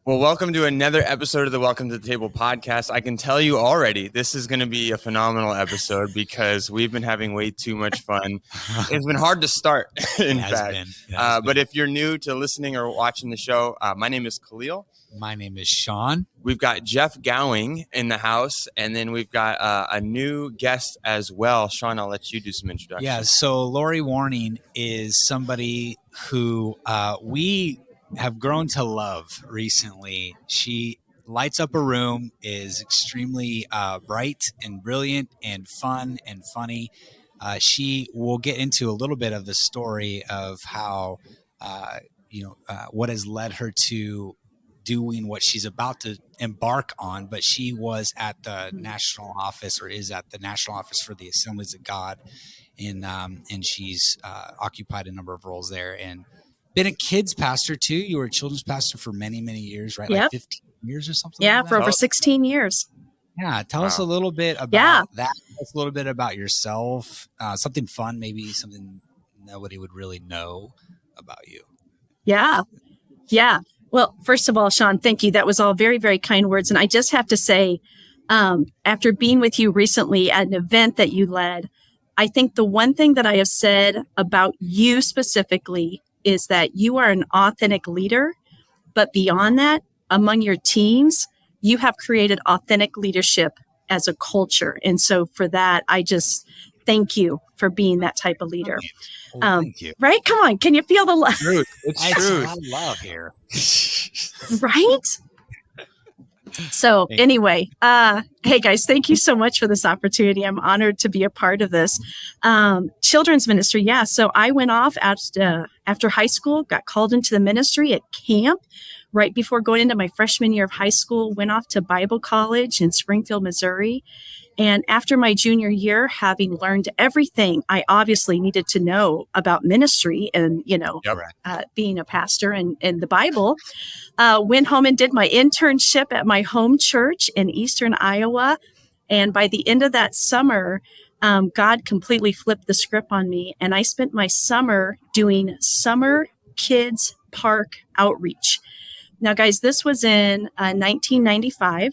Well, welcome to another episode of the Welcome to the Table podcast. I can tell you already, this is going to be a phenomenal episode because we've been having way too much fun. It's been hard to start, in fact. But if you're new to listening or watching the show, my name is Khalil. My name is Sean. We've got Jeff Gowing in the house, and then we've got a new guest as well. Sean, I'll let you do some introductions. Yeah, so Lori Warning is somebody who we have grown to love recently. She lights up a room, is extremely bright and brilliant and fun and funny. She will get into a little bit of the story of how, what has led her to doing what she's about to embark on. But she was at the national office, or is at the national office for the Assemblies of God. And she's occupied a number of roles there and been a kids pastor too. You were a children's pastor for many, many years, right? Yep. Like 15 years or something. Yeah, like for that? over 16 years. Yeah. Tell us a little bit about that. Tell us a little bit about yourself. Something fun, maybe something nobody would really know about you. Yeah. Well, first of all, Sean, thank you. That was all very, very kind words. And I just have to say, after being with you recently at an event that you led, I think the one thing that I have said about you specifically is that you are an authentic leader, but beyond that, among your teams, you have created authentic leadership as a culture. And so for that, I just thank you for being that type of leader. Thank you. Right? Come on. Can you feel the love? It's truth. I love here. Right? So anyway, hey guys, thank you so much for this opportunity. I'm honored to be a part of this children's ministry. Yeah. So I went off after high school, got called into the ministry at camp right before going into my freshman year of high school, went off to Bible college in Springfield, Missouri. And after my junior year, having learned everything I obviously needed to know about ministry and, being a pastor and the Bible, went home and did my internship at my home church in Eastern Iowa. And by the end of that summer, God completely flipped the script on me. And I spent my summer doing summer kids park outreach. Now, guys, this was in 1995.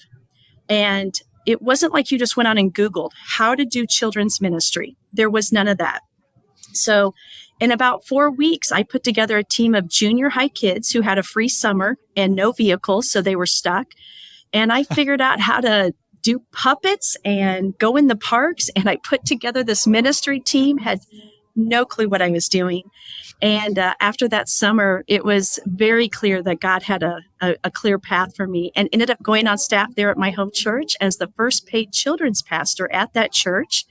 And it wasn't like you just went out and Googled how to do children's ministry. There was none of that. So in about 4 weeks, I put together a team of junior high kids who had a free summer and no vehicles, so they were stuck. And I figured out how to do puppets and go in the parks. And I put together this ministry team, had no clue what I was doing. And after that summer, it was very clear that God had a clear path for me, and ended up going on staff there at my home church as the first paid children's pastor at that church.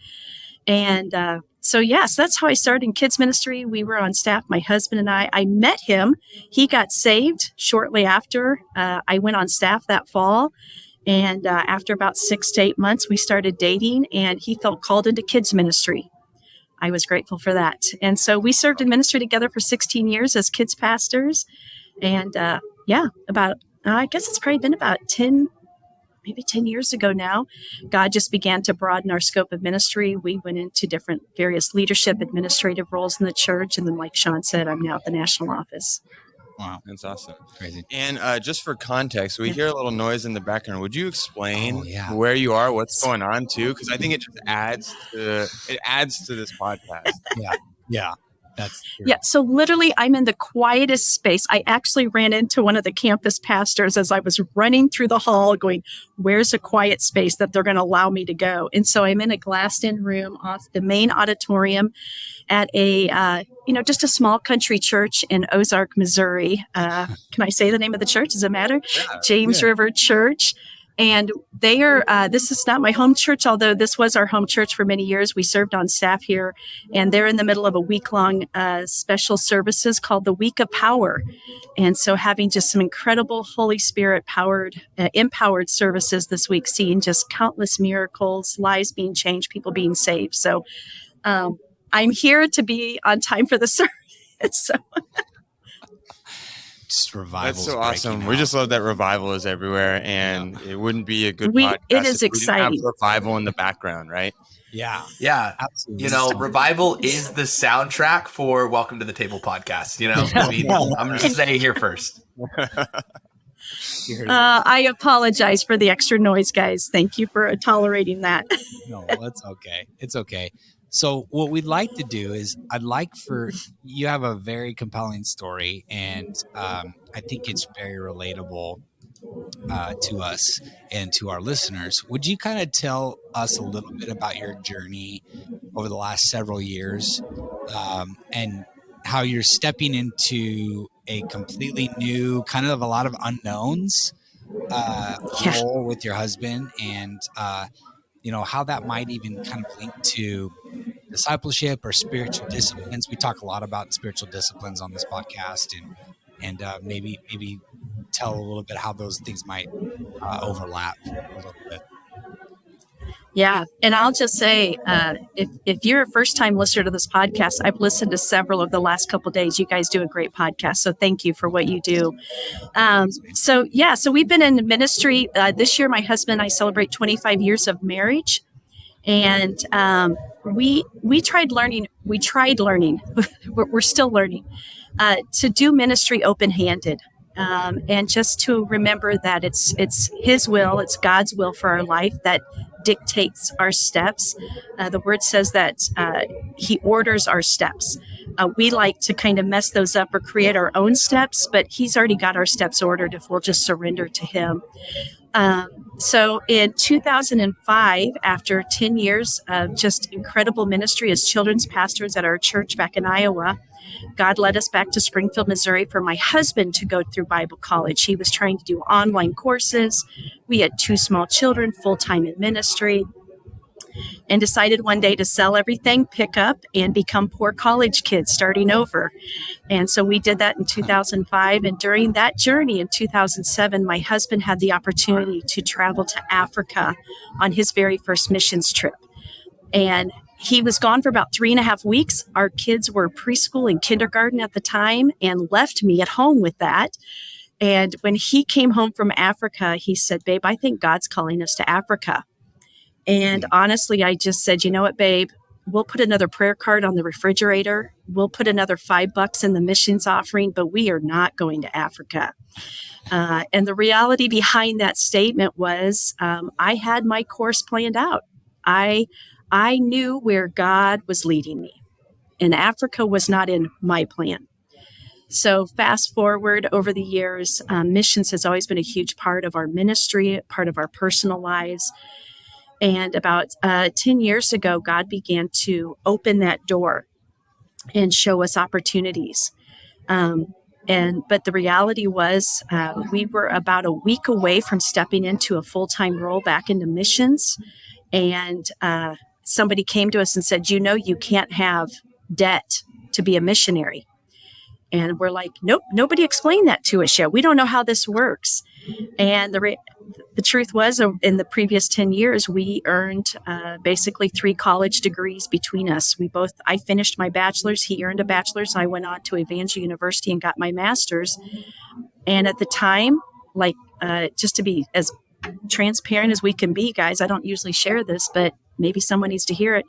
And so that's how I started in kids ministry. We were on staff, my husband and I met him. He got saved shortly after I went on staff that fall. And after about 6 to 8 months, we started dating, and he felt called into kids ministry. I was grateful for that. And so we served in ministry together for 16 years as kids pastors. And I guess it's probably been about 10 years ago now, God just began to broaden our scope of ministry. We went into different various leadership, administrative roles in the church. And then, like Sean said, I'm now at the national office. Wow, that's awesome. Crazy. And just for context, we hear a little noise in the background. Would you explain where you are, what's going on too? Because I think it just adds to this podcast. Yeah. That's true. Yeah. So literally, I'm in the quietest space. I actually ran into one of the campus pastors as I was running through the hall going, where's a quiet space that they're going to allow me to go? And so I'm in a glassed-in room off the main auditorium at just a small country church in Ozark, Missouri. Can I say the name of the church? Does it matter? Yeah. James River Church. And they are, this is not my home church, although this was our home church for many years. We served on staff here, and they're in the middle of a week-long special services called the Week of Power. And so having just some incredible Holy Spirit empowered services this week, seeing just countless miracles, lives being changed, people being saved. So I'm here to be on time for the service. So. Just revival. That's so awesome. We just love that revival is everywhere, and it wouldn't be a good podcast. It is if exciting. We didn't have revival in the background, right? Yeah. Absolutely. Revival is the soundtrack for Welcome to the Table podcast. I mean, I'm just saying it here first. I apologize for the extra noise, guys. Thank you for tolerating that. No, it's okay. It's okay. So what we'd like to do is I'd like for you have a very compelling story, and I think it's very relatable to us and to our listeners. Would you kind of tell us a little bit about your journey over the last several years, and how you're stepping into a completely new, kind of a lot of unknowns role with your husband, and how that might even kind of link to discipleship or spiritual disciplines? We talk a lot about spiritual disciplines on this podcast, and maybe tell a little bit how those things might overlap a little bit. Yeah. And I'll just say, if you're a first time listener to this podcast, I've listened to several of the last couple of days. You guys do a great podcast. So thank you for what you do. So we've been in ministry. This year, my husband and I celebrate 25 years of marriage. And we tried learning. We're still learning to do ministry open-handed. And just to remember that it's His will, it's God's will for our life that dictates our steps. The word says that He orders our steps. We like to kind of mess those up or create our own steps, but He's already got our steps ordered if we'll just surrender to Him. So in 2005, after 10 years of just incredible ministry as children's pastors at our church back in Iowa, God led us back to Springfield, Missouri for my husband to go through Bible college. He was trying to do online courses. We had 2 small children, full-time in ministry, and decided one day to sell everything, pick up, and become poor college kids starting over. And so we did that in 2005. And during that journey in 2007, my husband had the opportunity to travel to Africa on his very first missions trip. And he was gone for about 3.5 weeks. Our kids were preschool and kindergarten at the time and left me at home with that. And when he came home from Africa, he said, "Babe, I think God's calling us to Africa." And honestly, I just said, "You know what, babe? We'll put another prayer card on the refrigerator. We'll put another $5 in the missions offering, but we are not going to Africa." And the reality behind that statement was I had my course planned out. I knew where God was leading me, and Africa was not in my plan. So fast forward over the years, missions has always been a huge part of our ministry, part of our personal lives. And about 10 years ago, God began to open that door and show us opportunities. But the reality was we were about a week away from stepping into a full-time role back into missions. And somebody came to us and said, "You can't have debt to be a missionary." And we're like, "Nope, nobody explained that to us yet. We don't know how this works." And the truth was, in the previous 10 years, we earned basically 3 college degrees between us. I finished my bachelor's, he earned a bachelor's. I went on to Evangel University and got my master's. And at the time, just to be as transparent as we can be, guys, I don't usually share this, but maybe someone needs to hear it.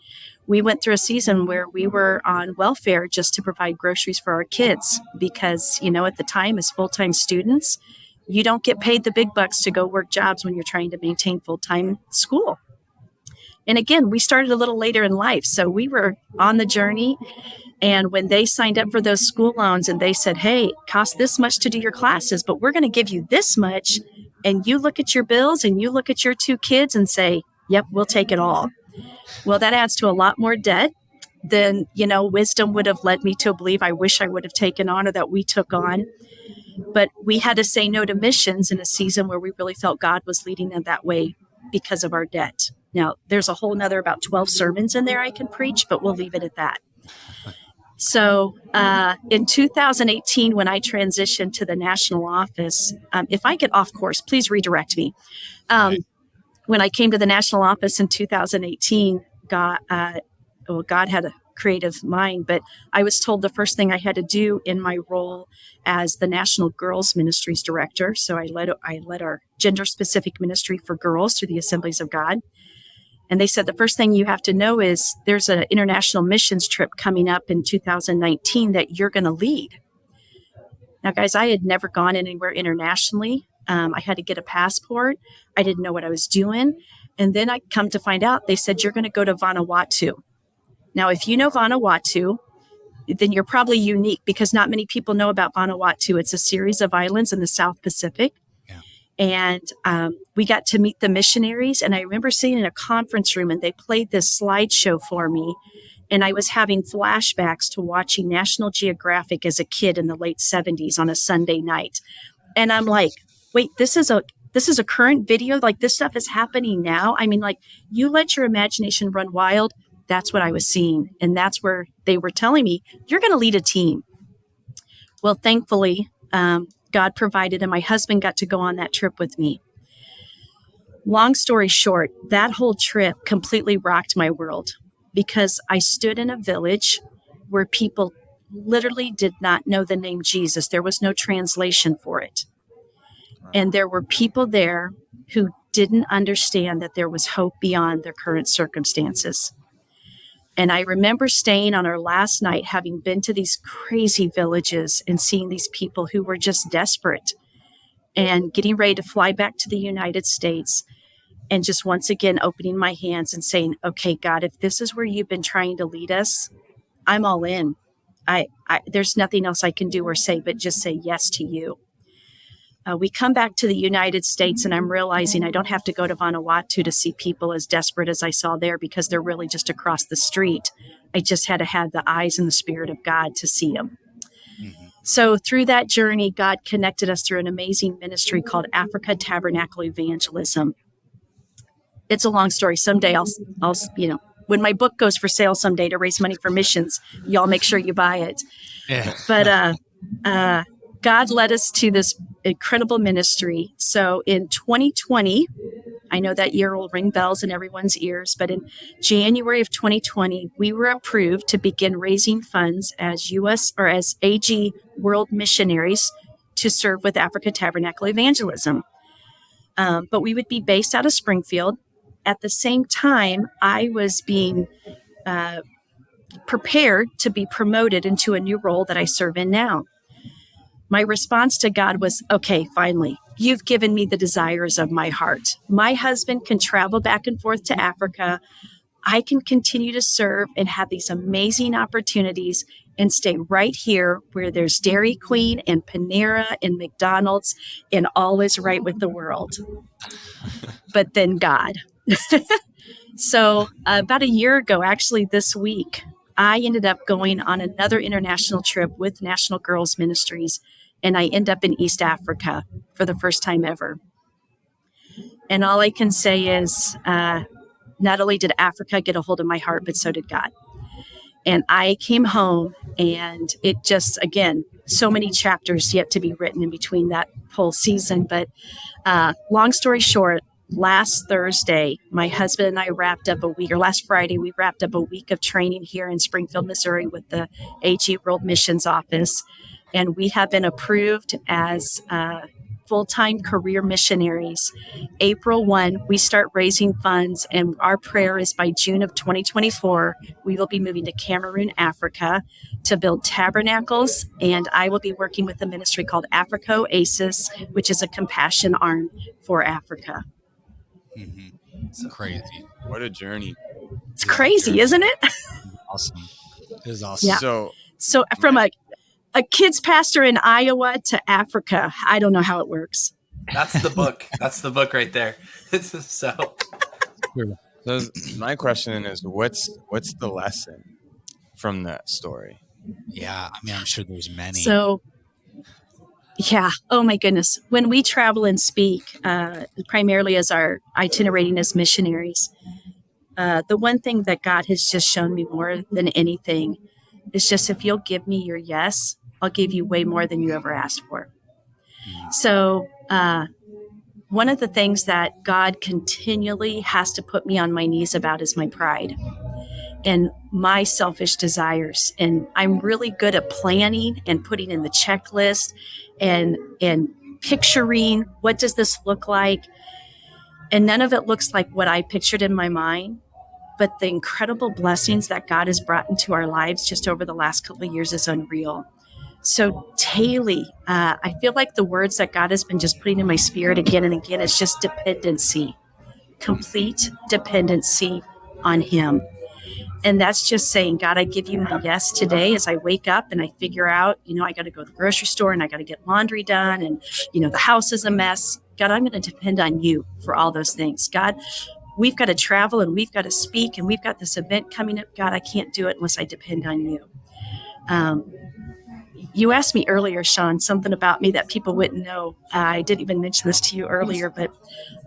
We went through a season where we were on welfare just to provide groceries for our kids because, at the time as full-time students, you don't get paid the big bucks to go work jobs when you're trying to maintain full-time school. And again, we started a little later in life, so we were on the journey. And when they signed up for those school loans and they said, "Hey, it costs this much to do your classes, but we're going to give you this much," and you look at your bills and you look at your 2 kids and say, "Yep, we'll take it all." Well, that adds to a lot more debt than, wisdom would have led me to believe I wish I would have taken on or that we took on. But we had to say no to missions in a season where we really felt God was leading in that way because of our debt. Now, there's a whole nother about 12 sermons in there I can preach, but we'll leave it at that. So in 2018, when I transitioned to the national office, if I get off course, please redirect me. When I came to the national office in 2018, God had a creative mind, but I was told the first thing I had to do in my role as the National Girls Ministries Director. So I led our gender-specific ministry for girls through the Assemblies of God. And they said the first thing you have to know is there's an international missions trip coming up in 2019 that you're going to lead. Now, guys, I had never gone anywhere internationally. I had to get a passport. I didn't know what I was doing. And then I come to find out, they said, you're going to go to Vanuatu. Now, if you know Vanuatu, then you're probably unique because not many people know about Vanuatu. It's a series of islands in the South Pacific. Yeah. And we got to meet the missionaries. And I remember sitting in a conference room and they played this slideshow for me. And I was having flashbacks to watching National Geographic as a kid in the late 70s on a Sunday night. And I'm like, wait, this is a current video? Like this stuff is happening now? I mean, like you let your imagination run wild. That's what I was seeing. And that's where they were telling me, you're going to lead a team. Well, thankfully, God provided and my husband got to go on that trip with me. Long story short, that whole trip completely rocked my world because I stood in a village where people literally did not know the name Jesus. There was no translation for it. And there were people there who didn't understand that there was hope beyond their current circumstances. And I remember staying on our last night, having been to these crazy villages and seeing these people who were just desperate and getting ready to fly back to the United States. And just once again, opening my hands and saying, okay, God, if this is where you've been trying to lead us, I'm all in. There's nothing else I can do or say, but just say yes to you. We come back to the United States and I'm realizing I don't have to go to Vanuatu to see people as desperate as I saw there because they're really just across the street. I just had to have the eyes and the Spirit of God to see them. Mm-hmm. So through that journey, God connected us through an amazing ministry called Africa Tabernacle Evangelism. It's a long story. Someday I'll, when my book goes for sale someday to raise money for missions, y'all make sure you buy it. Yeah. But God led us to this incredible ministry. So in 2020, I know that year will ring bells in everyone's ears, but in January of 2020, we were approved to begin raising funds as U.S. or as AG World Missionaries to serve with Africa Tabernacle Evangelism. But we would be based out of Springfield. At the same time, I was being prepared to be promoted into a new role that I serve in now. My response to God was, okay, finally, you've given me the desires of my heart. My husband can travel back and forth to Africa. I can continue to serve and have these amazing opportunities and stay right here where there's Dairy Queen and Panera and McDonald's and all is right with the world. But then God. So about a year ago, actually this week, I ended up going on another international trip with National Girls Ministries. And I end up in East Africa for the first time ever. And all I can say is not only did Africa get a hold of my heart, but so did God. And I came home and it just, again, so many chapters yet to be written in between that whole season. But long story short, last Thursday, my husband and I wrapped up last Friday, we wrapped up a week of training here in Springfield, Missouri with the AG World Missions Office. And we have been approved as full-time career missionaries. April 1, we start raising funds, and our prayer is by June of 2024, we will be moving to Cameroon, Africa, to build tabernacles, and I will be working with a ministry called Africa Oasis, which is a compassion arm for Africa. Mm-hmm. It's crazy. What a journey. It's crazy, isn't it? Awesome. It is awesome. Yeah. So from a kid's pastor in Iowa to Africa. I don't know how it works. That's the book. That's the book right there. So my question is, what's the lesson from that story? Yeah, I mean, I'm sure there's many. So, yeah. Oh my goodness. When we travel and speak, primarily as our itinerating as missionaries, the one thing that God has just shown me more than anything is just if you'll give me your yes, I'll give you way more than you ever asked for. So one of the things that God continually has to put me on my knees about is my pride and my selfish desires. And I'm really good at planning and putting in the checklist and picturing what does this look like. And none of it looks like what I pictured in my mind. But the incredible blessings that God has brought into our lives just over the last couple of years is unreal. So daily, I feel like the words that God has been just putting in my spirit again and again is just dependency, complete dependency on Him. And that's just saying, God, I give you my yes today as I wake up and I figure out, I got to go to the grocery store and I got to get laundry done and, the house is a mess. God, I'm going to depend on you for all those things. God, we've got to travel and we've got to speak and we've got this event coming up. God, I can't do it unless I depend on you. You asked me earlier, Sean, something about me that people wouldn't know. I didn't even mention this to you earlier, but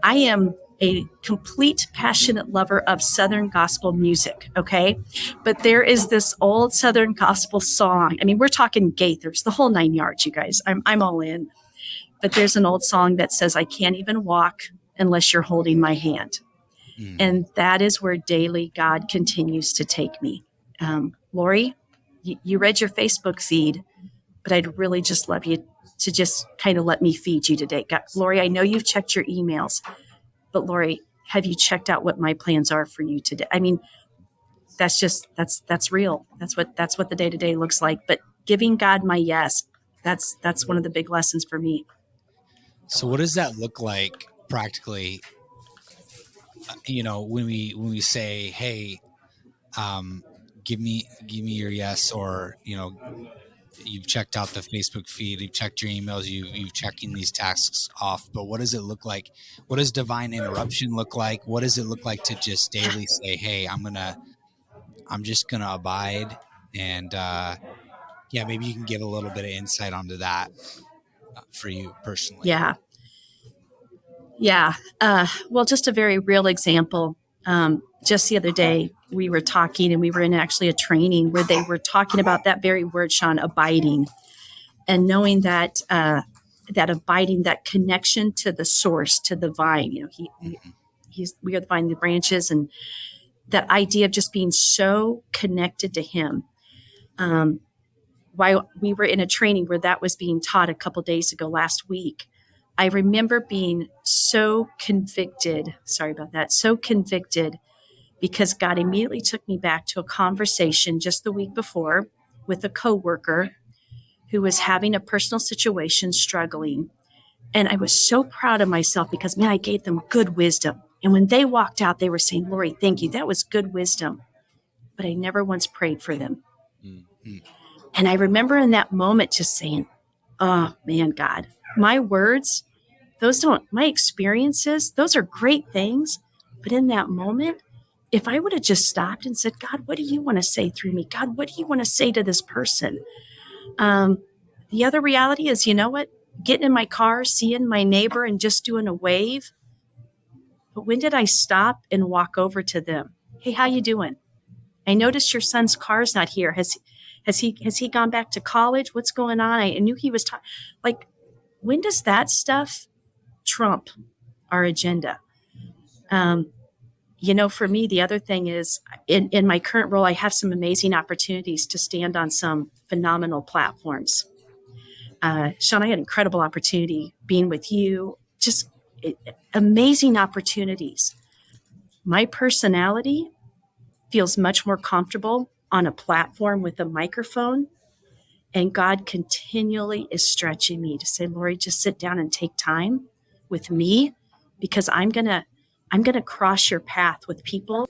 I am a complete passionate lover of Southern gospel music. Okay. But there is this old Southern gospel song. I mean, we're talking Gaithers, the whole 9 yards, you guys. I'm all in. But there's an old song that says, I can't even walk unless you're holding my hand. Mm. And that is where daily God continues to take me. Lori, you read your Facebook feed, but I'd really just love you to just kind of let me feed you today. Lori, I know you've checked your emails. But Lori, have you checked out what my plans are for you today? I mean, that's real. That's what the day-to-day looks like. But giving God my yes, that's one of the big lessons for me. So what does that look like practically? When we say, hey, give me your yes, or, you've checked out the Facebook feed, you've checked your emails, you've checking these tasks off. But what does it look like? What does divine interruption look like? What does it look like to just daily say, hey, I'm just gonna abide? And maybe you can give a little bit of insight onto that for you personally. Yeah. Well, just a very real example. Just the other day, we were talking and we were in actually a training where they were talking about that very word, Sean, abiding, and knowing that that abiding, that connection to the source, to the vine. We are the vine, the branches, and that idea of just being so connected to Him. While we were in a training where that was being taught a couple days ago, last week, I remember being so convicted. Sorry about that. So convicted because God immediately took me back to a conversation just the week before with a coworker who was having a personal situation, struggling. And I was so proud of myself because, man, I gave them good wisdom. And when they walked out, they were saying, Lori, thank you. That was good wisdom. But I never once prayed for them. Mm-hmm. And I remember in that moment just saying, oh, man, God, my words, my experiences, those are great things. But in that moment, if I would have just stopped and said, God, what do you want to say through me? God, what do you want to say to this person? The other reality is, you know what? Getting in my car, seeing my neighbor and just doing a wave. But when did I stop and walk over to them? Hey, how you doing? I noticed your son's car's not here. Has he gone back to college? What's going on? I knew he was like, when does that stuff trump our agenda? For me, the other thing is in my current role, I have some amazing opportunities to stand on some phenomenal platforms. Sean, I had an incredible opportunity being with you, just amazing opportunities. My personality feels much more comfortable on a platform with a microphone. And God continually is stretching me to say, Lori, just sit down and take time with me because I'm going to cross your path with people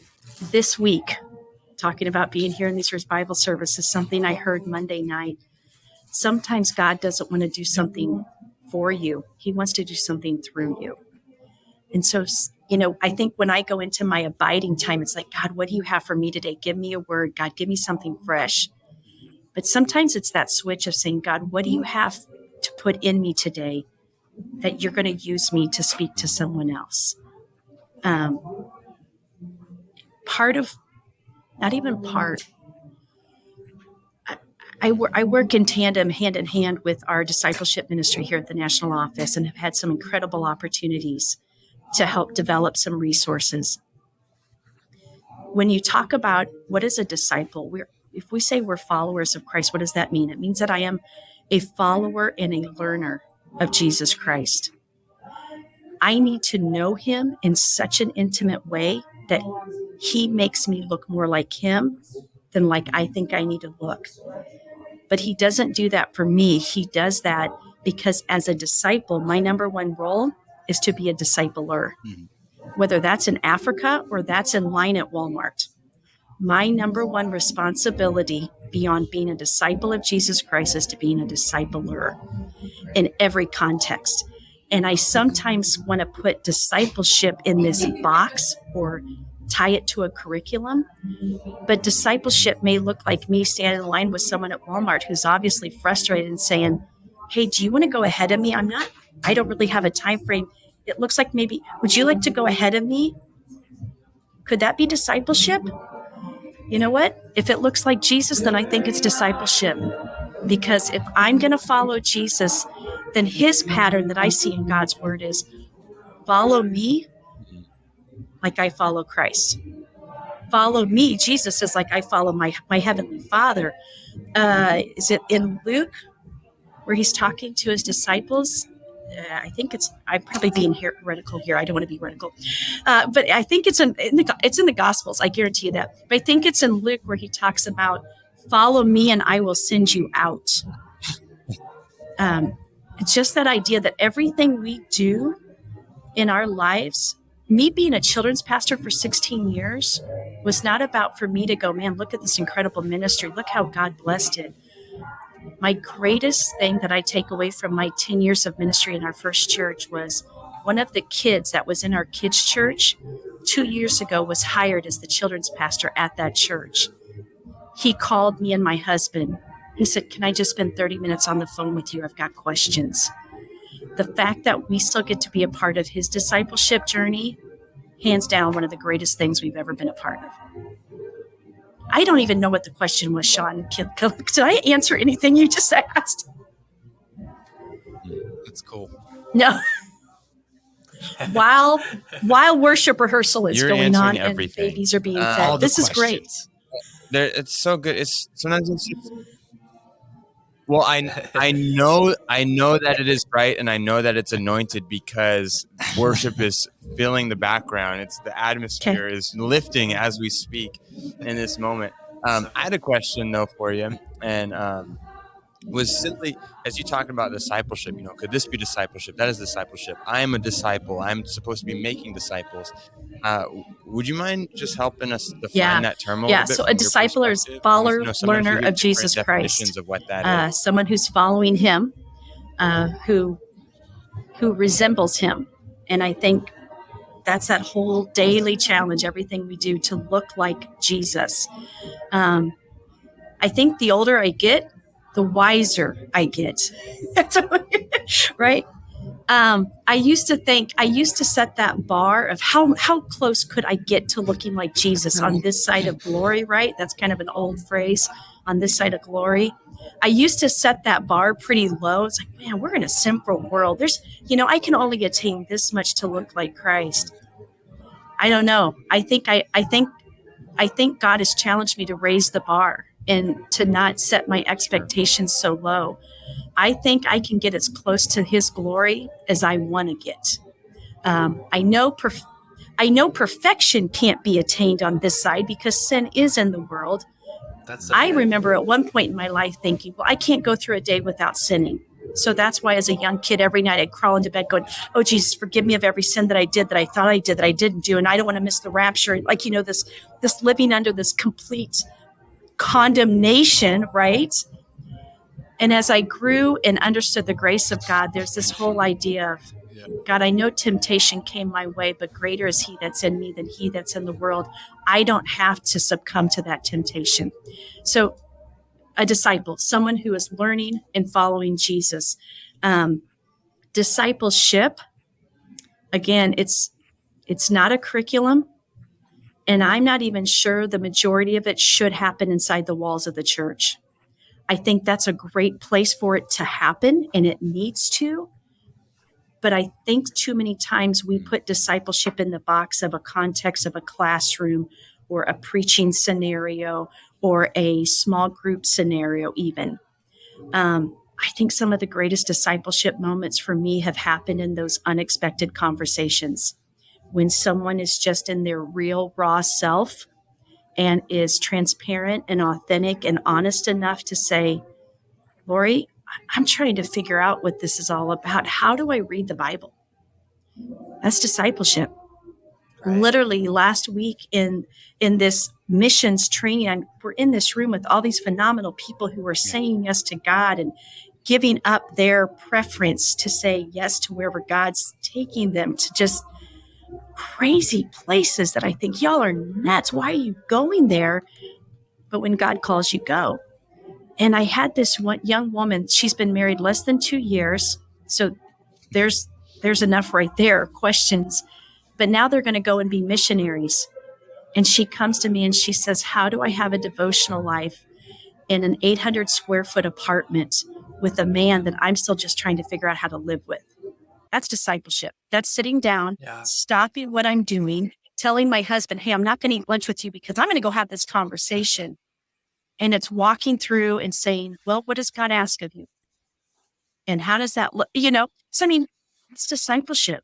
this week. Talking about being here in these Bible services, something I heard Monday night. Sometimes God doesn't want to do something for you. He wants to do something through you. And so, I think when I go into my abiding time, it's like, God, what do you have for me today? Give me a word. God, give me something fresh. But sometimes it's that switch of saying, God, what do you have to put in me today that you're going to use me to speak to someone else? I work in tandem, hand in hand with our discipleship ministry here at the national office and have had some incredible opportunities to help develop some resources. When you talk about what is a disciple, if we say we're followers of Christ, what does that mean? It means that I am a follower and a learner of Jesus Christ. I need to know Him in such an intimate way that He makes me look more like Him than like I think I need to look. But he doesn't do that for me. He does that because as a disciple, my number one role is to be a discipler, whether that's in Africa or that's in line at Walmart. My number one responsibility beyond being a disciple of Jesus Christ is to being a discipler in every context. And I sometimes want to put discipleship in this box or tie it to a curriculum. But discipleship may look like me standing in line with someone at Walmart who's obviously frustrated and saying, hey, do you want to go ahead of me? I don't really have a time frame. It looks like maybe, would you like to go ahead of me? Could that be discipleship? You know what? If it looks like Jesus, then I think it's discipleship. Because if I'm going to follow Jesus, then his pattern that I see in God's word is follow me like I follow Christ. Follow me. Jesus is like I follow my heavenly Father. Is it in Luke where he's talking to his disciples? I think I'm probably being heretical here. I don't want to be heretical. But I think it's in the Gospels. I guarantee you that. But I think it's in Luke where he talks about follow me and I will send you out. It's just that idea that everything we do in our lives, me being a children's pastor for 16 years was not about for me to go, man, look at this incredible ministry. Look how God blessed it. My greatest thing that I take away from my 10 years of ministry in our first church was one of the kids that was in our kids' church 2 years ago was hired as the children's pastor at that church. He called me and my husband. He said, can I just spend 30 minutes on the phone with you? I've got questions. The fact that we still get to be a part of his discipleship journey, hands down, one of the greatest things we've ever been a part of. I don't even know what the question was, Sean. Did I answer anything you just asked? That's cool. No. While worship rehearsal is going on everything. And babies are being fed, this is great. It's so good. It's sometimes it's well, I know that it is right, and I know that it's anointed because worship is filling the background. It's the atmosphere is lifting as we speak in this moment. I had a question though for you, and was simply as you talking about discipleship. Could this be discipleship? That is discipleship. I am a disciple. I'm supposed to be making disciples. Would you mind just helping us define that term a little bit? So a discipler is follower, learner of Jesus Christ. Of what that is. Someone who's following him, who resembles him. And I think that's that whole daily challenge, everything we do to look like Jesus. I think the older I get, the wiser I get. Right? I used to set that bar of how close could I get to looking like Jesus on this side of glory, right? That's kind of an old phrase, on this side of glory. I used to set that bar pretty low. It's like, man, we're in a sinful world. I can only attain this much to look like Christ. I don't know. I think God has challenged me to raise the bar and to not set my expectations so low. I think I can get as close to his glory as I want to get. I know perfection can't be attained on this side because sin is in the world. I remember at one point in my life thinking, well, I can't go through a day without sinning. So that's why as a young kid, every night I'd crawl into bed going, oh, Jesus, forgive me of every sin that I did, that I thought I did, that I didn't do. And I don't want to miss the rapture. Like, this living under this complete condemnation, right? And as I grew and understood the grace of God, there's this whole idea of, God, I know temptation came my way, but greater is he that's in me than he that's in the world. I don't have to succumb to that temptation. So a disciple, someone who is learning and following Jesus. Discipleship, again, it's not a curriculum. And I'm not even sure the majority of it should happen inside the walls of the church. I think that's a great place for it to happen, and it needs to. But I think too many times we put discipleship in the box of a context of a classroom or a preaching scenario or a small group scenario even. I think some of the greatest discipleship moments for me have happened in those unexpected conversations when someone is just in their real, raw self and is transparent and authentic and honest enough to say, Lori, I'm trying to figure out what this is all about. How do I read the Bible? That's discipleship. Right. Literally last week in this missions training, we're in this room with all these phenomenal people who are saying yes to God and giving up their preference to say yes to wherever God's taking them, to just crazy places that I think y'all are nuts. Why are you going there? But when God calls you, go. And I had this one young woman, she's been married less than 2 years. So there's enough right there, questions. But now they're going to go and be missionaries. And she comes to me and she says, how do I have a devotional life in an 800 square foot apartment with a man that I'm still just trying to figure out how to live with? That's discipleship. That's sitting down, stopping what I'm doing, telling my husband, hey, I'm not going to eat lunch with you because I'm going to go have this conversation. And it's walking through and saying, well, what does God ask of you? And how does that look? So I mean, it's discipleship.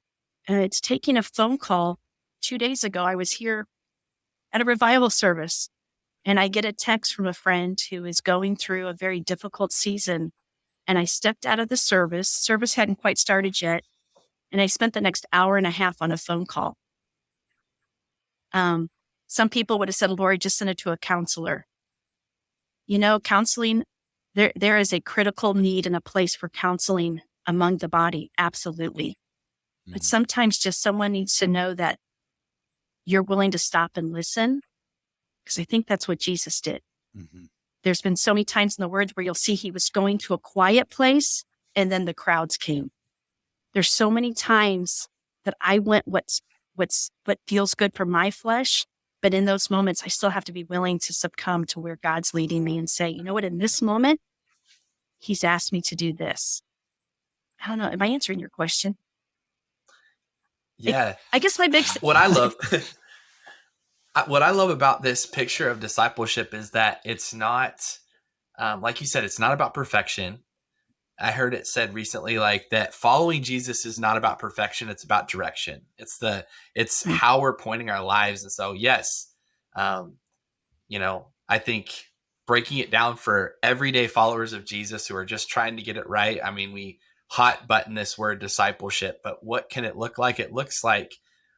It's taking a phone call. 2 days ago, I was here at a revival service, and I get a text from a friend who is going through a very difficult season. And I stepped out of the service. Service hadn't quite started yet. And I spent the next hour and a half on a phone call. Some people would have said, Lori, just send it to a counselor. Counseling, there is a critical need and a place for counseling among the body. Absolutely. Mm-hmm. But sometimes just someone needs to know that you're willing to stop and listen, because I think that's what Jesus did. Mm-hmm. There's been so many times in the Word where you'll see he was going to a quiet place and then the crowds came. There's so many times that I went what feels good for my flesh, but in those moments, I still have to be willing to succumb to where God's leading me and say, you know what, in this moment, he's asked me to do this. I don't know. Am I answering your question? Yeah. I guess my big... What I love about this picture of discipleship is that it's not, like you said, it's not about perfection. I heard it said recently, like, that following Jesus is not about perfection. It's about direction. It's how we're pointing our lives. And so, yes, I think breaking it down for everyday followers of Jesus who are just trying to get it right. I mean, we hot button this word discipleship, but what can it look like? It looks like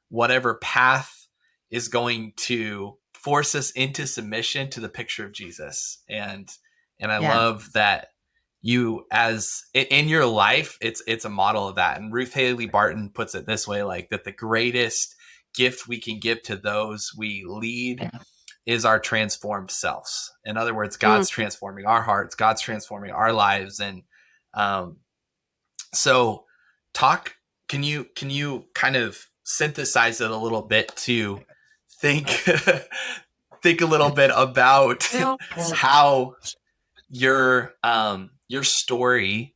whatever path is going to force us into submission to the picture of Jesus. And I love that you, as in your life, it's a model of that. And Ruth Haley Barton puts it this way, like, that the greatest gift we can give to those we lead is our transformed selves. In other words, God's transforming our hearts, God's transforming our lives. And so can you kind of synthesize it a little bit to think a little bit about how your story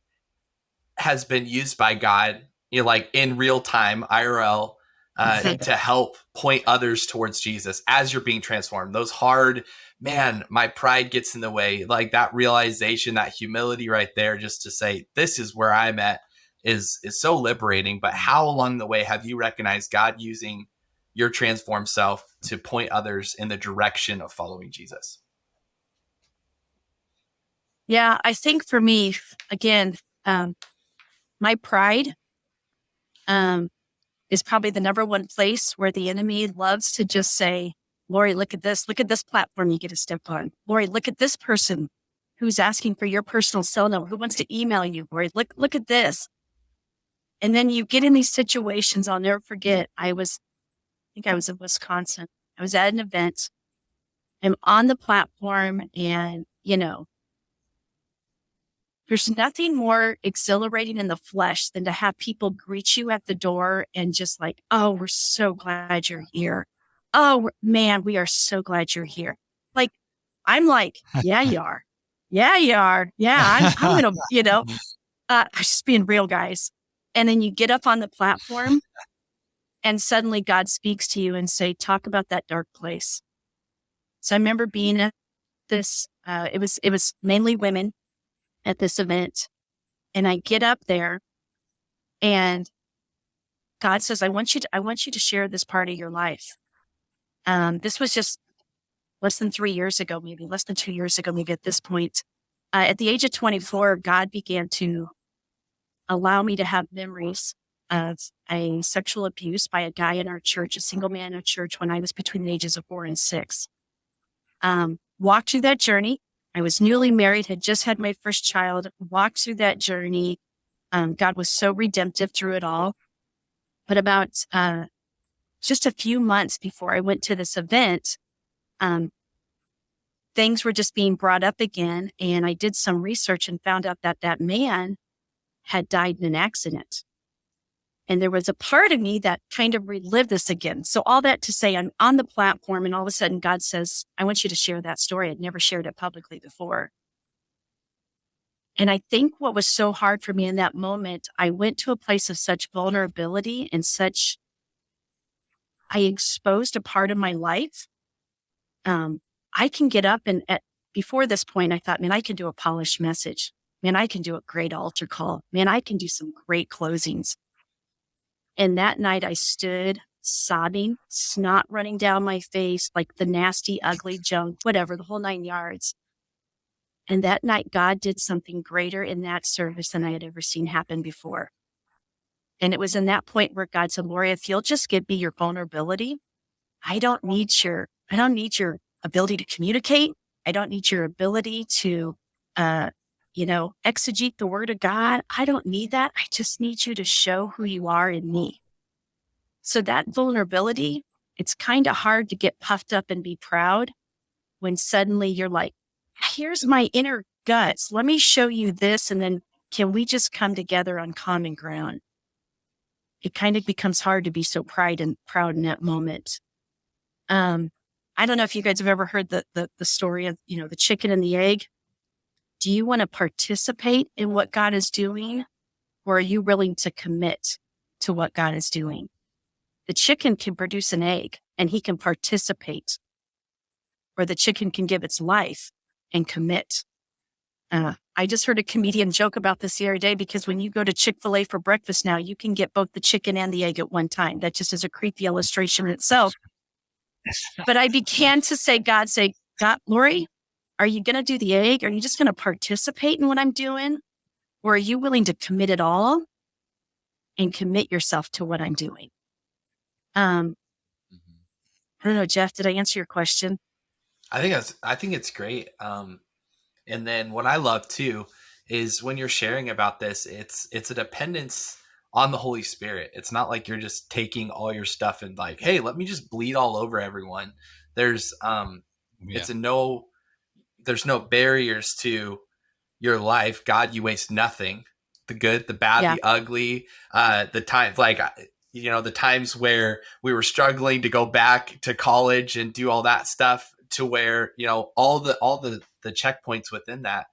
has been used by God, like in real time, IRL, to help point others towards Jesus as you're being transformed. Those hard, man, my pride gets in the way, like that realization, that humility right there, just to say, this is where I'm at, is so liberating. But how along the way have you recognized God using your transformed self to point others in the direction of following Jesus? Yeah, I think for me, again, my pride is probably the number one place where the enemy loves to just say, Lori, look at this platform you get to step on. Lori, look at this person who's asking for your personal cell number, who wants to email you. Lori, look at this. And then you get in these situations. I'll never forget. I think I was in Wisconsin. I was at an event. I'm on the platform, and, there's nothing more exhilarating in the flesh than to have people greet you at the door and just like, oh, we're so glad you're here. Oh, man, we are so glad you're here. Like, I'm like, yeah, you are. Yeah, you are. Yeah, I'm going to, I'm just being real, guys. And then you get up on the platform and suddenly God speaks to you and say, talk about that dark place. So I remember being at this, it was mainly women at this event. And I get up there and God says, I want you to share this part of your life. This was just less than 3 years ago, maybe less than 2 years ago, maybe at this point. At the age of 24, God began to allow me to have memories of a sexual abuse by a guy in our church, a single man in our church, when I was between the ages of 4 and 6. Walked through that journey. I was newly married, had just had my first child, walked through that journey. God was so redemptive through it all. But about just a few months before I went to this event, things were just being brought up again. And I did some research and found out that that man had died in an accident. And there was a part of me that kind of relived this again. So all that to say, I'm on the platform and all of a sudden God says, I want you to share that story. I'd never shared it publicly before. And I think what was so hard for me in that moment, I went to a place of such vulnerability and I exposed a part of my life. I can get up and before this point, I thought, man, I can do a polished message. Man, I can do a great altar call. Man, I can do some great closings. And that night I stood sobbing, snot running down my face, like the nasty, ugly junk, whatever, the whole 9 yards. And that night, God did something greater in that service than I had ever seen happen before. And it was in that point where God said, Lori, if you'll just give me your vulnerability, I don't need your ability to communicate. I don't need your ability to, exegete the word of God. I don't need that. I just need you to show who you are in me. So that vulnerability, it's kind of hard to get puffed up and be proud when suddenly you're like, here's my inner guts. Let me show you this. And then can we just come together on common ground? It kind of becomes hard to be so proud in that moment. I don't know if you guys have ever heard the story of, the chicken and the egg. Do you want to participate in what God is doing, or are you willing to commit to what God is doing? The chicken can produce an egg and he can participate, or the chicken can give its life and commit. I just heard a comedian joke about this the other day, because when you go to Chick-fil-A for breakfast now, you can get both the chicken and the egg at one time. That just is a creepy illustration in itself. But I began to say, God, Lori, are you going to do the egg? Are you just going to participate in what I'm doing? Or are you willing to commit it all and commit yourself to what I'm doing? I don't know, Jeff, did I answer your question? I think it's great. And then what I love too is when you're sharing about this, it's a dependence on the Holy Spirit. It's not like you're just taking all your stuff and like, hey, let me just bleed all over everyone. There's there's no barriers to your life. God, you waste nothing. The good, the bad, the ugly, the times the times where we were struggling to go back to college and do all that stuff, to where, all the checkpoints within that,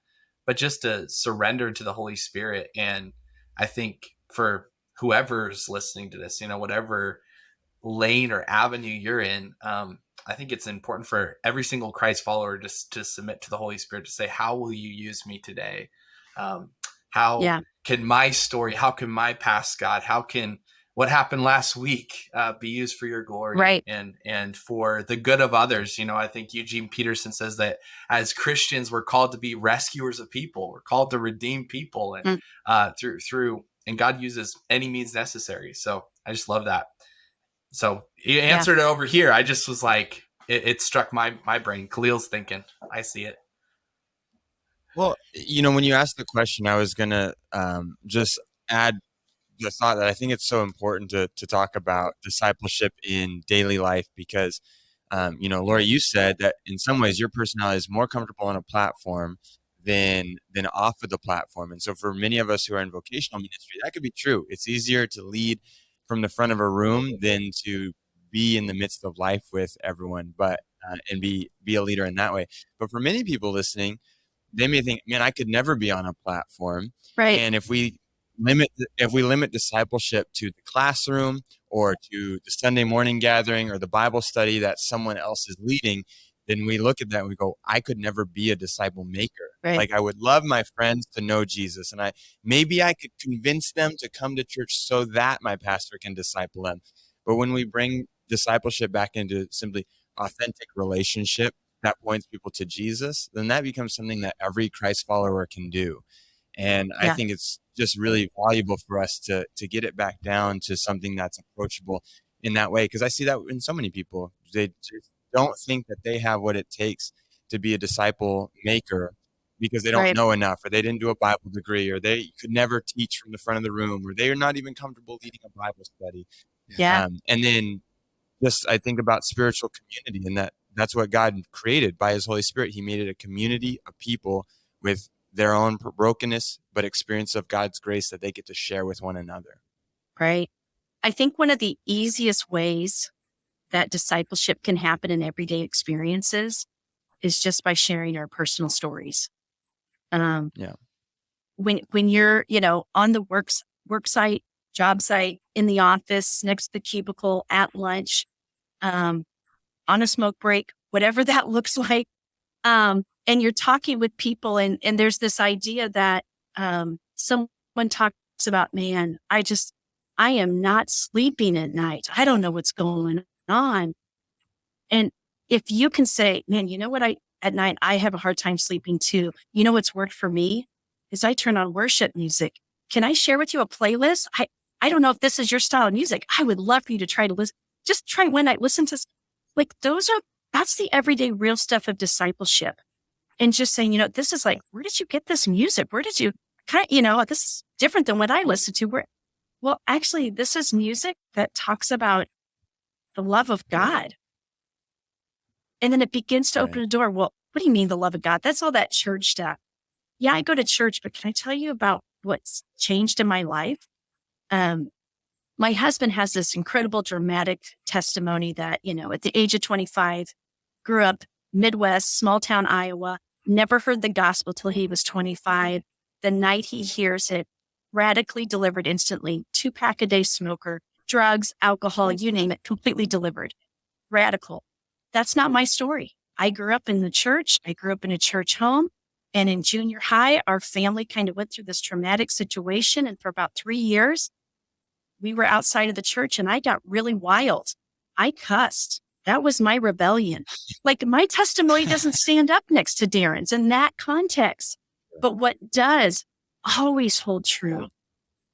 but just to surrender to the Holy Spirit. And I think for whoever's listening to this, whatever lane or avenue you're in, I think it's important for every single Christ follower just to submit to the Holy Spirit, to say, how will you use me today? How can my story, how can my past, God, how can what happened last week be used for your glory, right, and for the good of others? I think Eugene Peterson says that as Christians, we're called to be rescuers of people. We're called to redeem people, and through and God uses any means necessary. So I just love that. So you answered it over here. I just was like, it struck my brain. Khalil's thinking. I see it. Well, when you asked the question, I was going to just add the thought that I think it's so important to talk about discipleship in daily life, because, Lori, you said that in some ways your personality is more comfortable on a platform than off of the platform. And so for many of us who are in vocational ministry, that could be true. It's easier to lead from the front of a room than to be in the midst of life with everyone, but and be a leader in that way. But for many people listening, they may think, man, I could never be on a platform. Right. And if we limit discipleship to the classroom or to the Sunday morning gathering or the Bible study that someone else is leading, then we look at that and we go, I could never be a disciple maker. Right. Like, I would love my friends to know Jesus, and maybe I could convince them to come to church so that my pastor can disciple them. But when we bring discipleship back into simply authentic relationship, that points people to Jesus, then that becomes something that every Christ follower can do. And I think it's just really valuable for us to get it back down to something that's approachable in that way. Because I see that in so many people. They just don't think that they have what it takes to be a disciple maker because they don't know enough, or they didn't do a Bible degree, or they could never teach from the front of the room, or they are not even comfortable leading a Bible study. And then just I think about spiritual community, and that's what God created by his Holy Spirit. He made it a community of people with their own brokenness, but experience of God's grace that they get to share with one another. Right. I think one of the easiest ways that discipleship can happen in everyday experiences is just by sharing our personal stories. When you're, on the work site, job site, in the office, next to the cubicle, at lunch, on a smoke break, whatever that looks like, and you're talking with people, and there's this idea that someone talks about, man, I am not sleeping at night. I don't know what's going on. And if you can say, man, you know what, at night, I have a hard time sleeping too. You know what's worked for me is I turn on worship music. Can I share with you a playlist? I don't know if this is your style of music. I would love for you to try to listen. Just try one night, listen to, like, that's the everyday real stuff of discipleship. And just saying, this is like, where did you get this music? Where did you this is different than what I listen to. Well, actually, this is music that talks about the love of God. And then it begins to open a door. Well, what do you mean the love of God? That's all that church stuff. Yeah, I go to church, but can I tell you about what's changed in my life? My husband has this incredible dramatic testimony that, at the age of 25, grew up Midwest, small town Iowa, never heard the gospel till he was 25. The night he hears it, radically delivered instantly, 2-pack-a-day smoker, drugs, alcohol, you name it, completely delivered. Radical. That's not my story. I grew up in the church. I grew up in a church home. And in junior high, our family kind of went through this traumatic situation. And for about 3 years, we were outside of the church, and I got really wild. I cussed. That was my rebellion. Like, my testimony doesn't stand up next to Darren's in that context. But what does always hold true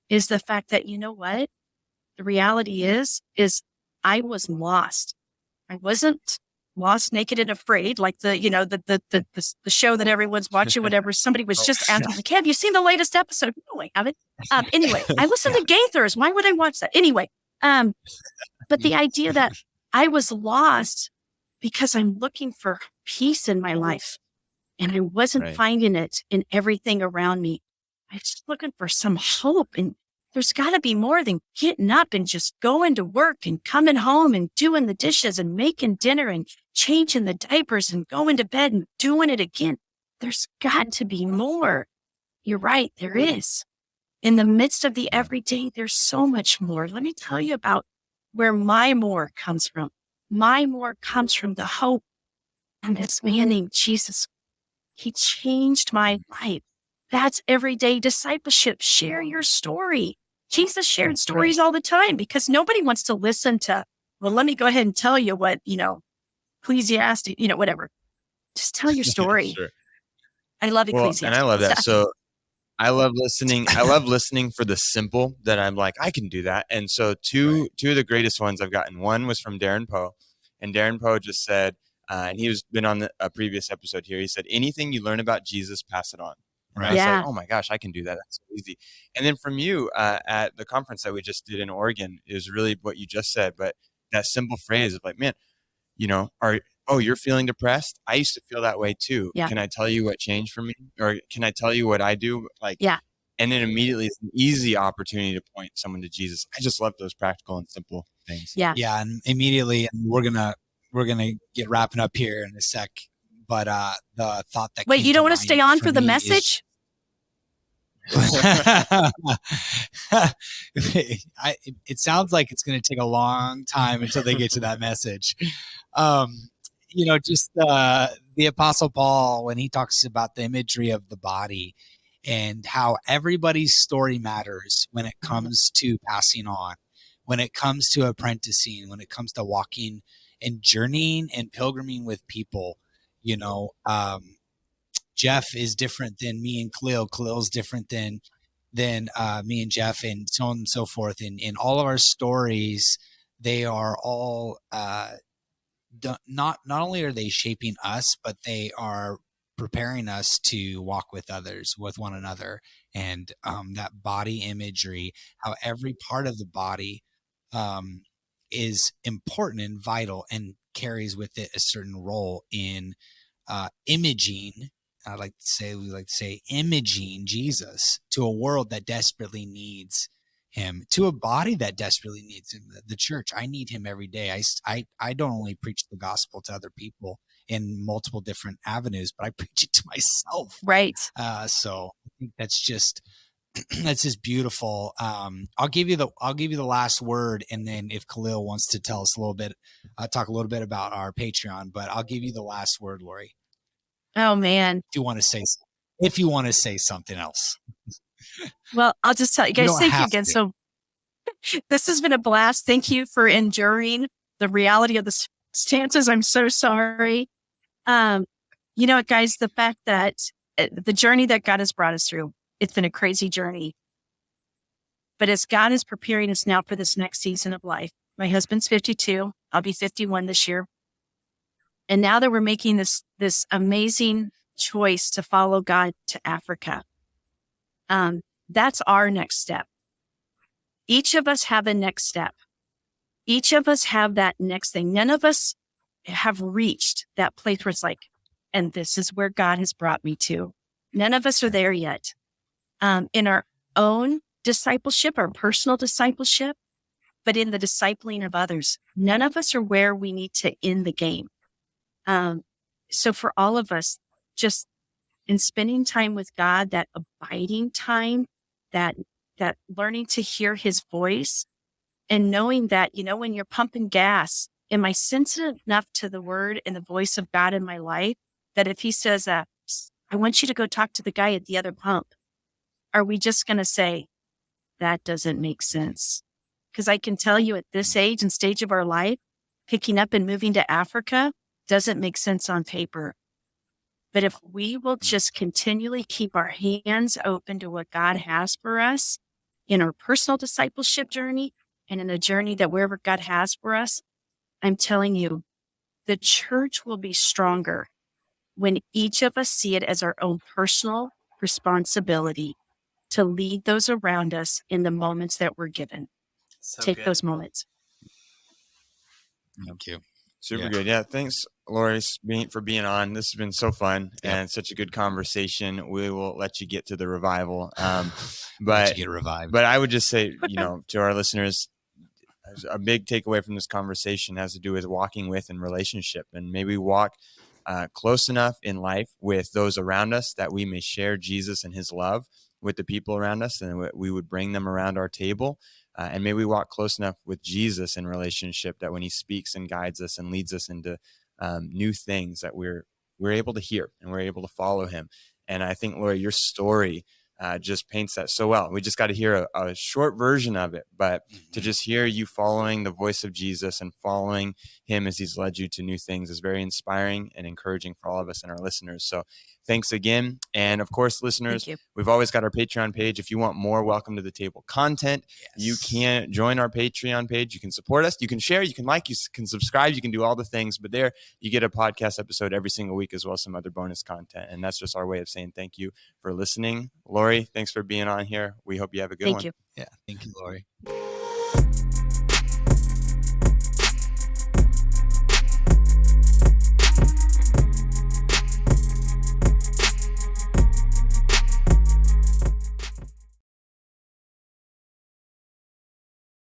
is the fact that, you know what? The reality is I was lost. I wasn't lost, naked, and afraid, like the show that everyone's watching, whatever. Somebody was just asking, like, have you seen the latest episode? No, I haven't. Anyway, I listen to Gaithers. Why would I watch that? Anyway, but the idea that I was lost because I'm looking for peace in my life, and I wasn't finding it in everything around me. I was looking for some hope, and there's got to be more than getting up and just going to work and coming home and doing the dishes and making dinner and changing the diapers and going to bed and doing it again. There's got to be more. You're right. There is. In the midst of the everyday, there's so much more. Let me tell you about where my more comes from. My more comes from the hope and this man named Jesus. He changed my life. That's everyday discipleship. Share your story. Jesus shared stories all the time because nobody wants to listen to, well, let me go ahead and tell you what, Ecclesiastes, whatever. Just tell your story. Sure. I love Ecclesiastes. And I love that. So I love listening. I love listening for the simple that I'm like, I can do that. And so two of the greatest ones I've gotten, one was from Darren Poe, and Darren Poe just said, and he was been on a previous episode here. He said, anything you learn about Jesus, pass it on. And I was like, oh my gosh, I can do that. That's so easy. And then from you at the conference that we just did in Oregon is really what you just said. But that simple phrase of like, man, you're feeling depressed? I used to feel that way too. Yeah. Can I tell you what changed for me? Or can I tell you what I do? And then immediately it's an easy opportunity to point someone to Jesus. I just love those practical and simple things. Yeah. Yeah. And immediately, and we're gonna get wrapping up here in a sec. But the thought that wait, you don't want to stay on for the message? It sounds like it's going to take a long time until they get to that message. Just the Apostle Paul, when he talks about the imagery of the body and how everybody's story matters when it comes to passing on, when it comes to apprenticing, when it comes to walking and journeying and pilgriming with people. Jeff is different than me and Khalil. Khalil's different than me and Jeff, and so on and so forth. And in all of our stories, they are all not only are they shaping us, but they are preparing us to walk with others, with one another. And that body imagery, how every part of the body is important and vital and carries with it a certain role in imaging. We like to say imaging Jesus to a world that desperately needs him, to a body that desperately needs him, the church. I need him every day. I don't only preach the gospel to other people in multiple different avenues, but I preach it to myself. Right. So I think that's just beautiful. I'll give you the last word, and then if Khalil wants to tell us a little bit, talk a little bit about our Patreon, but I'll give you the last word, Lori. Oh man. If you want to say something else. Well, I'll just tell you guys, thank you again. So this has been a blast. Thank you for enduring the reality of the stances. I'm so sorry. You know what, guys, the fact that the journey that God has brought us through, it's been a crazy journey. But as God is preparing us now for this next season of life, my husband's 52. I'll be 51 this year. And now that we're making this amazing choice to follow God to Africa, that's our next step. Each of us have a next step. Each of us have that next thing. None of us have reached that place where it's like, and this is where God has brought me to. None of us are there yet. In our own discipleship, our personal discipleship, but in the discipling of others, none of us are where we need to end the game. So for all of us, just in spending time with God, that abiding time, that learning to hear his voice, and knowing that, when you're pumping gas, am I sensitive enough to the word and the voice of God in my life that if he says, I want you to go talk to the guy at the other pump, are we just going to say, that doesn't make sense? Because I can tell you at this age and stage of our life, picking up and moving to Africa doesn't make sense on paper. But if we will just continually keep our hands open to what God has for us in our personal discipleship journey and in a journey that wherever God has for us, I'm telling you, the church will be stronger when each of us see it as our own personal responsibility to lead those around us in the moments that we're given. So take those moments. Thank you. Super good. Yeah. Thanks, Lori, for being on. This has been so fun and such a good conversation. We will let you get to the revival. But you get revived. But I would just say, to our listeners, a big takeaway from this conversation has to do with walking with and relationship, and maybe walk close enough in life with those around us that we may share Jesus and his love with the people around us, and we would bring them around our table. And may we walk close enough with Jesus in relationship that when he speaks and guides us and leads us into new things, that we're able to hear and we're able to follow him. And I think, Lori, your story just paints that so well. We just got to hear a short version of it, but to just hear you following the voice of Jesus and following him as he's led you to new things is very inspiring and encouraging for all of us and our listeners. So thanks again. And of course, listeners, we've always got our Patreon page. If you want more Welcome to the Table content, you can join our Patreon page. You can support us. You can share, you can like, you can subscribe, you can do all the things, but there you get a podcast episode every single week, as well as some other bonus content. And that's just our way of saying thank you for listening. Lori, thanks for being on here. We hope you have a good one. Thank you. Yeah. Thank you, Lori.